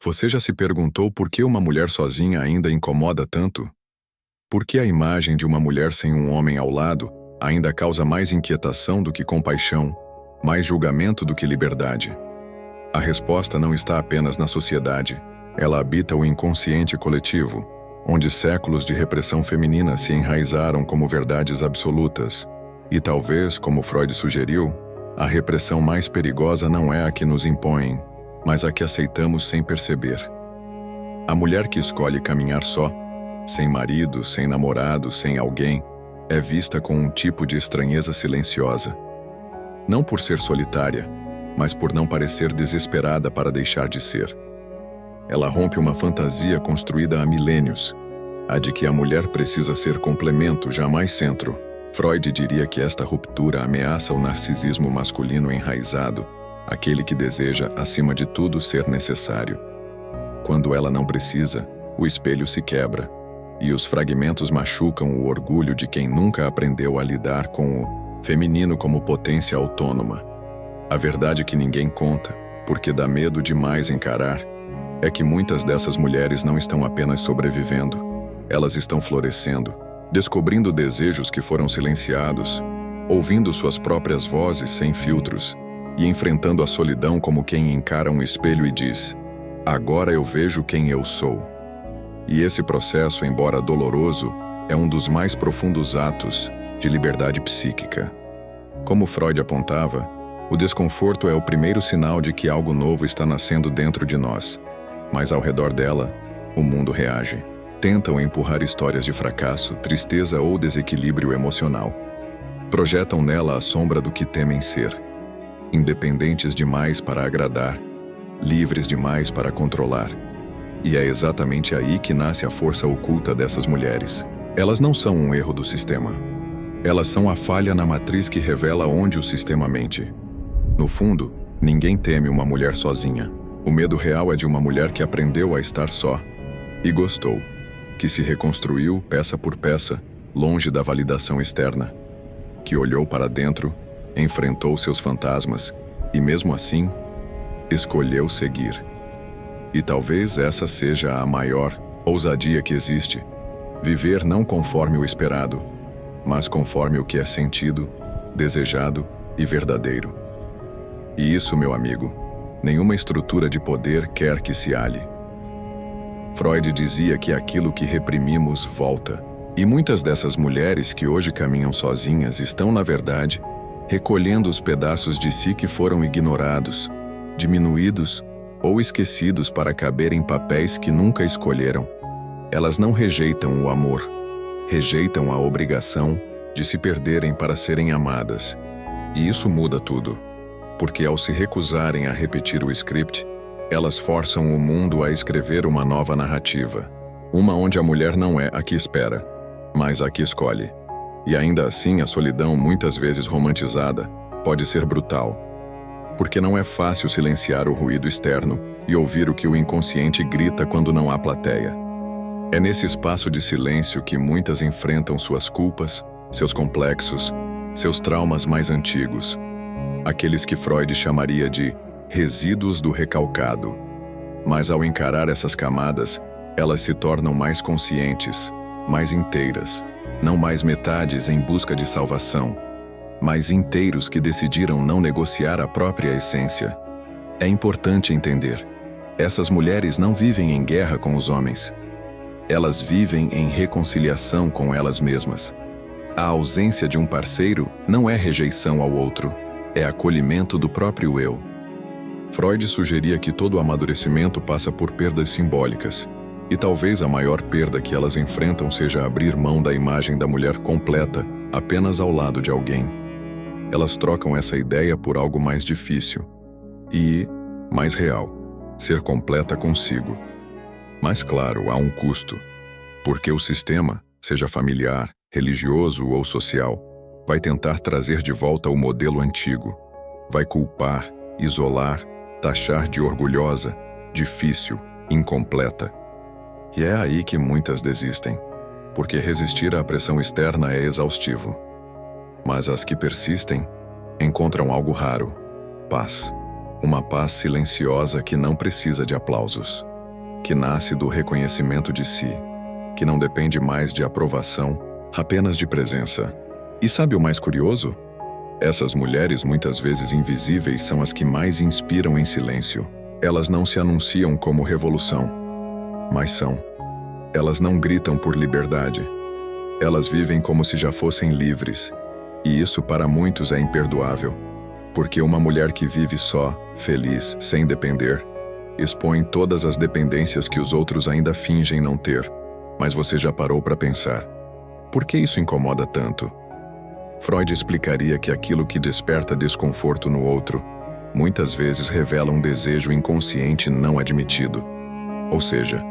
Você já se perguntou por que uma mulher sozinha ainda incomoda tanto? Por que a imagem de uma mulher sem um homem ao lado ainda causa mais inquietação do que compaixão, mais julgamento do que liberdade? A resposta não está apenas na sociedade, ela habita o inconsciente coletivo, onde séculos de repressão feminina se enraizaram como verdades absolutas. E talvez, como Freud sugeriu, a repressão mais perigosa não é a que nos impõem, mas a que aceitamos sem perceber. A mulher que escolhe caminhar só, sem marido, sem namorado, sem alguém, é vista com um tipo de estranheza silenciosa. Não por ser solitária, mas por não parecer desesperada para deixar de ser. Ela rompe uma fantasia construída há milênios, a de que a mulher precisa ser complemento, jamais centro. Freud diria que esta ruptura ameaça o narcisismo masculino enraizado, aquele que deseja, acima de tudo, ser necessário. Quando ela não precisa, o espelho se quebra, e os fragmentos machucam o orgulho de quem nunca aprendeu a lidar com o feminino como potência autônoma. A verdade que ninguém conta, porque dá medo demais encarar, é que muitas dessas mulheres não estão apenas sobrevivendo, elas estão florescendo, descobrindo desejos que foram silenciados, ouvindo suas próprias vozes sem filtros e enfrentando a solidão como quem encara um espelho e diz: agora eu vejo quem eu sou. E esse processo, embora doloroso, é um dos mais profundos atos de liberdade psíquica. Como Freud apontava, o desconforto é o primeiro sinal de que algo novo está nascendo dentro de nós, mas ao redor dela, o mundo reage. Tentam empurrar histórias de fracasso, tristeza ou desequilíbrio emocional. Projetam nela a sombra do que temem ser. Independentes demais para agradar, livres demais para controlar. E é exatamente aí que nasce a força oculta dessas mulheres. Elas não são um erro do sistema. Elas são a falha na matriz que revela onde o sistema mente. No fundo, ninguém teme uma mulher sozinha. O medo real é de uma mulher que aprendeu a estar só e gostou, que se reconstruiu peça por peça, longe da validação externa, que olhou para dentro, enfrentou seus fantasmas e, mesmo assim, escolheu seguir. E talvez essa seja a maior ousadia que existe: viver não conforme o esperado, mas conforme o que é sentido, desejado e verdadeiro. E isso, meu amigo, nenhuma estrutura de poder quer que se alhe. Freud dizia que aquilo que reprimimos volta. E muitas dessas mulheres que hoje caminham sozinhas estão, na verdade, recolhendo os pedaços de si que foram ignorados, diminuídos ou esquecidos para caber em papéis que nunca escolheram. Elas não rejeitam o amor, rejeitam a obrigação de se perderem para serem amadas. E isso muda tudo, porque ao se recusarem a repetir o script, elas forçam o mundo a escrever uma nova narrativa, uma onde a mulher não é a que espera, mas a que escolhe. E ainda assim, a solidão, muitas vezes romantizada, pode ser brutal, porque não é fácil silenciar o ruído externo e ouvir o que o inconsciente grita quando não há plateia. É nesse espaço de silêncio que muitas enfrentam suas culpas, seus complexos, seus traumas mais antigos, aqueles que Freud chamaria de resíduos do recalcado. Mas ao encarar essas camadas, elas se tornam mais conscientes, mais inteiras, não mais metades em busca de salvação, mas inteiros que decidiram não negociar a própria essência. É importante entender: essas mulheres não vivem em guerra com os homens. Elas vivem em reconciliação com elas mesmas. A ausência de um parceiro não é rejeição ao outro, é acolhimento do próprio eu. Freud sugeria que todo amadurecimento passa por perdas simbólicas, e talvez a maior perda que elas enfrentam seja abrir mão da imagem da mulher completa apenas ao lado de alguém. Elas trocam essa ideia por algo mais difícil e mais real: ser completa consigo. Mas claro, há um custo, porque o sistema, seja familiar, religioso ou social, vai tentar trazer de volta o modelo antigo. Vai culpar, isolar, taxar de orgulhosa, difícil, incompleta. E é aí que muitas desistem, porque resistir à pressão externa é exaustivo. Mas as que persistem encontram algo raro: paz. Uma paz silenciosa que não precisa de aplausos. que nasce do reconhecimento de si, que não depende mais de aprovação, apenas de presença. E sabe o mais curioso? Essas mulheres, muitas vezes invisíveis, são as que mais inspiram em silêncio. Elas não se anunciam como revolução, mas são. Elas não gritam por liberdade. Elas vivem como se já fossem livres. E isso para muitos é imperdoável. Porque uma mulher que vive só, feliz, sem depender, expõe todas as dependências que os outros ainda fingem não ter. Mas você já parou para pensar: por que isso incomoda tanto? Freud explicaria que aquilo que desperta desconforto no outro, muitas vezes revela um desejo inconsciente não admitido. Ou seja,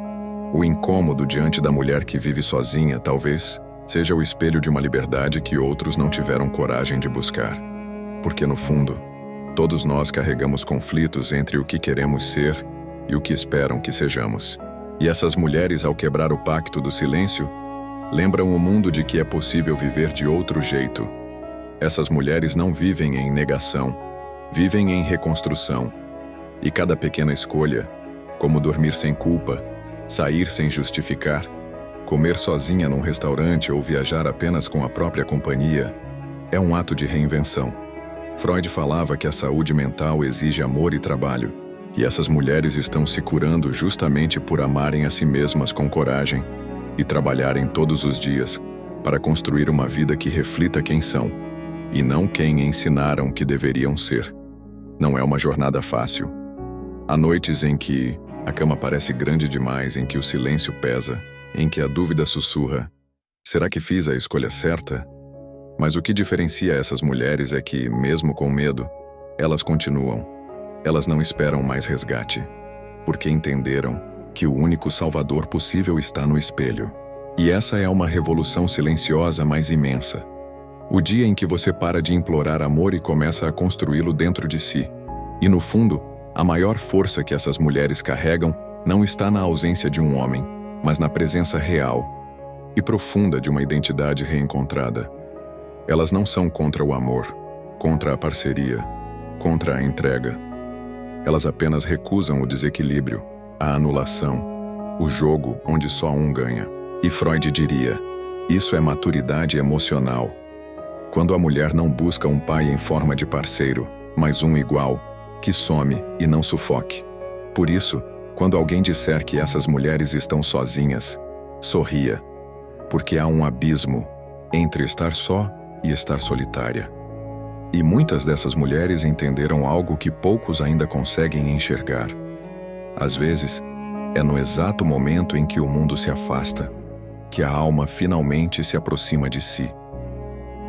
o incômodo diante da mulher que vive sozinha, talvez, seja o espelho de uma liberdade que outros não tiveram coragem de buscar. Porque, no fundo, todos nós carregamos conflitos entre o que queremos ser e o que esperam que sejamos. E essas mulheres, ao quebrar o pacto do silêncio, lembram o mundo de que é possível viver de outro jeito. Essas mulheres não vivem em negação, vivem em reconstrução. E cada pequena escolha, como dormir sem culpa, sair sem justificar, comer sozinha num restaurante ou viajar apenas com a própria companhia, é um ato de reinvenção. Freud falava que a saúde mental exige amor e trabalho, e essas mulheres estão se curando justamente por amarem a si mesmas com coragem e trabalharem todos os dias para construir uma vida que reflita quem são, e não quem ensinaram que deveriam ser. Não é uma jornada fácil. Há noites em que a cama parece grande demais, em que o silêncio pesa, em que a dúvida sussurra: será que fiz a escolha certa? Mas o que diferencia essas mulheres é que, mesmo com medo, elas continuam. Elas não esperam mais resgate, porque entenderam que o único salvador possível está no espelho. E essa é uma revolução silenciosa, mas imensa. O dia em que você para de implorar amor e começa a construí-lo dentro de si. E no fundo, a maior força que essas mulheres carregam não está na ausência de um homem, mas na presença real e profunda de uma identidade reencontrada. Elas não são contra o amor, contra a parceria, contra a entrega. Elas apenas recusam o desequilíbrio, a anulação, o jogo onde só um ganha. E Freud diria: isso é maturidade emocional. Quando a mulher não busca um pai em forma de parceiro, mas um igual, que some e não sufoque. Por isso, quando alguém disser que essas mulheres estão sozinhas, sorria, porque há um abismo entre estar só e estar solitária. E muitas dessas mulheres entenderam algo que poucos ainda conseguem enxergar. Às vezes, é no exato momento em que o mundo se afasta, que a alma finalmente se aproxima de si.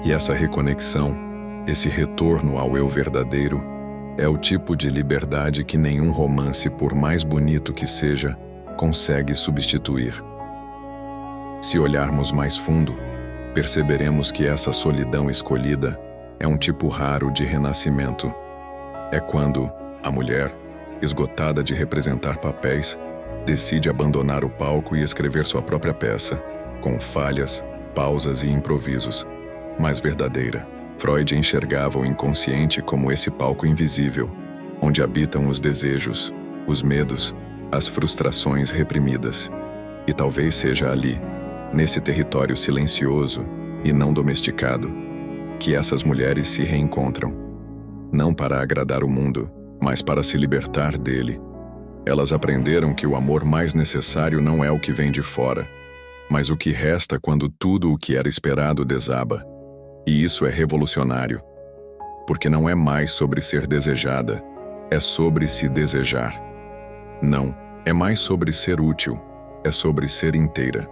E essa reconexão, esse retorno ao eu verdadeiro, é o tipo de liberdade que nenhum romance, por mais bonito que seja, consegue substituir. Se olharmos mais fundo, perceberemos que essa solidão escolhida é um tipo raro de renascimento. É quando a mulher, esgotada de representar papéis, decide abandonar o palco e escrever sua própria peça, com falhas, pausas e improvisos, mas verdadeira. Freud enxergava o inconsciente como esse palco invisível, onde habitam os desejos, os medos, as frustrações reprimidas. E talvez seja ali, nesse território silencioso e não domesticado, que essas mulheres se reencontram. Não para agradar o mundo, mas para se libertar dele. Elas aprenderam que o amor mais necessário não é o que vem de fora, mas o que resta quando tudo o que era esperado desaba. E isso é revolucionário, porque não é mais sobre ser desejada, é sobre se desejar. Não, é mais sobre ser útil, é sobre ser inteira.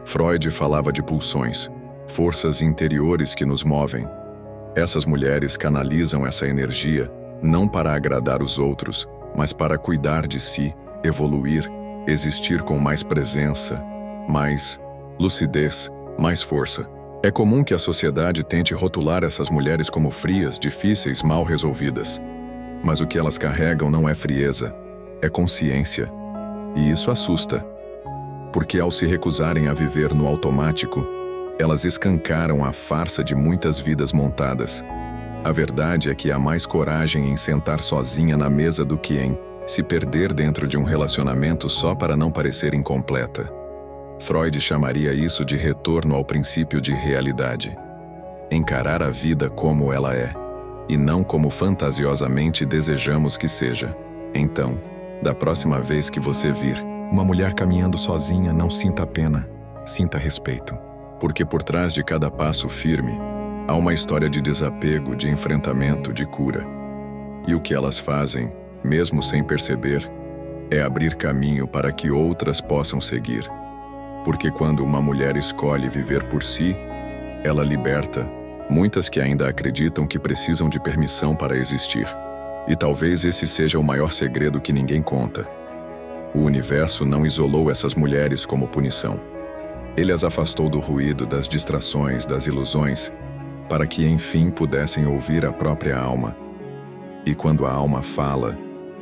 Freud falava de pulsões, forças interiores que nos movem. Essas mulheres canalizam essa energia não para agradar os outros, mas para cuidar de si, evoluir, existir com mais presença, mais lucidez, mais força. É comum que a sociedade tente rotular essas mulheres como frias, difíceis, mal resolvidas. Mas o que elas carregam não é frieza, é consciência. E isso assusta. Porque ao se recusarem a viver no automático, elas escancaram a farsa de muitas vidas montadas. A verdade é que há mais coragem em sentar sozinha na mesa do que em se perder dentro de um relacionamento só para não parecer incompleta. Freud chamaria isso de retorno ao princípio de realidade. Encarar a vida como ela é, e não como fantasiosamente desejamos que seja. Então, da próxima vez que você vir uma mulher caminhando sozinha, não sinta pena, sinta respeito. Porque por trás de cada passo firme, há uma história de desapego, de enfrentamento, de cura. E o que elas fazem, mesmo sem perceber, é abrir caminho para que outras possam seguir. Porque quando uma mulher escolhe viver por si, ela liberta muitas que ainda acreditam que precisam de permissão para existir. E talvez esse seja o maior segredo que ninguém conta. O universo não isolou essas mulheres como punição. Ele as afastou do ruído, das distrações, das ilusões, para que enfim pudessem ouvir a própria alma. E quando a alma fala,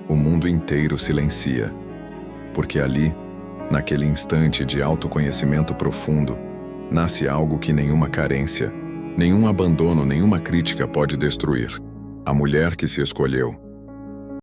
o mundo inteiro silencia. Porque ali, naquele instante de autoconhecimento profundo, nasce algo que nenhuma carência, nenhum abandono, nenhuma crítica pode destruir. A mulher que se escolheu,